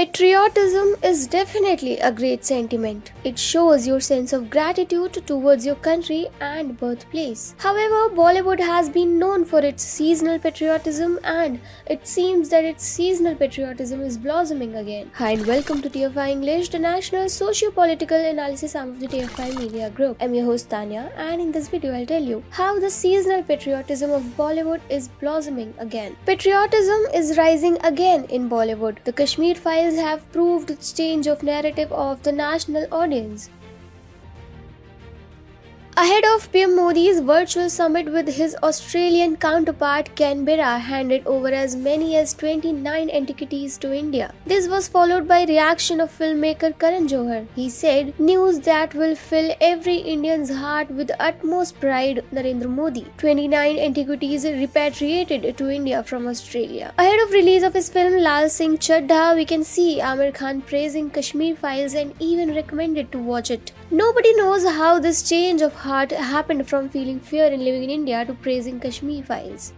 Patriotism is definitely a great sentiment. It shows your sense of gratitude towards your country and birthplace. However, Bollywood has been known for its seasonal patriotism, and it seems that its seasonal patriotism is blossoming again. Hi and welcome to TFI English, the national socio-political analysis arm of the TFI media group. I'm your host Tanya, and in this video I'll tell you how the seasonal patriotism of Bollywood is blossoming again. Patriotism is rising again in Bollywood. The Kashmir Files have proved its change of narrative of the national audience. Ahead of PM Modi's virtual summit with his Australian counterpart, Canberra handed over as many as 29 antiquities to India. This was followed by reaction of filmmaker Karan Johar. He said, "News that will fill every Indian's heart with utmost pride, Narendra Modi." 29 antiquities repatriated to India from Australia. Ahead of release of his film Lal Singh Chaddha, we can see Amir Khan praising Kashmir Files and even recommended to watch it. Nobody knows how this change of heart happened from feeling fear in living in India to praising Kashmir Files.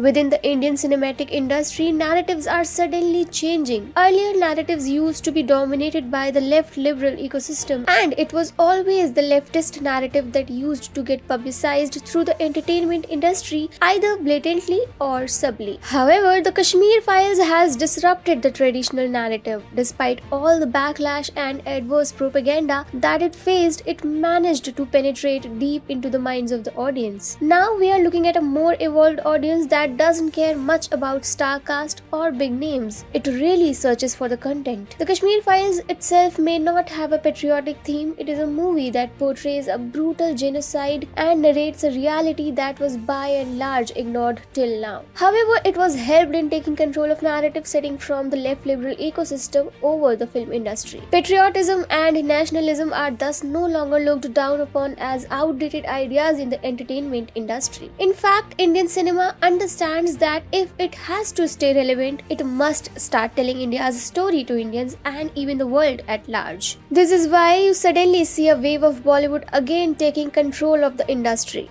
Within the Indian cinematic industry, narratives are suddenly changing. Earlier narratives used to be dominated by the left liberal ecosystem, and it was always the leftist narrative that used to get publicized through the entertainment industry, either blatantly or subtly. However, the Kashmir Files has disrupted the traditional narrative. Despite all the backlash and adverse propaganda that it faced, it managed to penetrate deep into the minds of the audience. Now we are looking at a more evolved audience that doesn't care much about star cast or big names. It really searches for the content. The Kashmir Files itself may not have a patriotic theme. It is a movie that portrays a brutal genocide and narrates a reality that was by and large ignored till now. However, it was helped in taking control of narrative setting from the left liberal ecosystem over the film industry. Patriotism and nationalism are thus no longer looked down upon as outdated ideas in the entertainment industry. In fact, Indian cinema understands that if it has to stay relevant, it must start telling India's story to Indians and even the world at large. This is why you suddenly see a wave of Bollywood again taking control of the industry.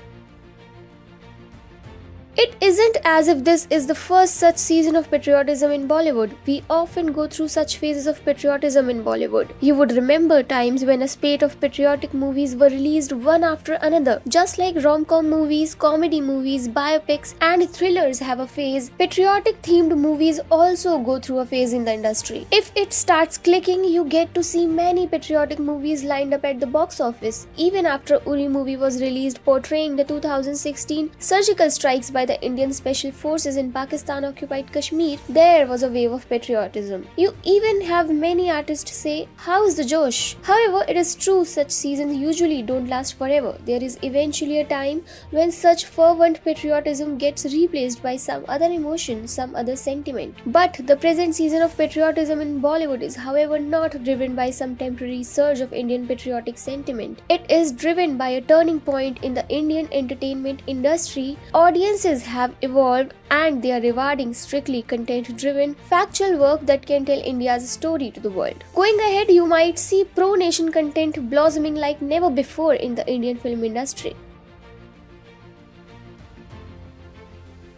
It isn't as if this is the first such season of patriotism in Bollywood. We often go through such phases of patriotism in Bollywood. You would remember times when a spate of patriotic movies were released one after another. Just like rom-com movies, comedy movies, biopics, and thrillers have a phase, patriotic themed movies also go through a phase in the industry. If it starts clicking, you get to see many patriotic movies lined up at the box office. Even after Uri movie was released portraying the 2016 surgical strikes by the Indian Special Forces in Pakistan-occupied Kashmir, there was a wave of patriotism. You even have many artists say, "How's the Josh?" However, it is true such seasons usually don't last forever. There is eventually a time when such fervent patriotism gets replaced by some other emotion, some other sentiment. But the present season of patriotism in Bollywood is, however, not driven by some temporary surge of Indian patriotic sentiment. It is driven by a turning point in the Indian entertainment industry. Audiences have evolved and they are rewarding strictly content-driven, factual work that can tell India's story to the world. Going ahead, you might see pro-nation content blossoming like never before in the Indian film industry.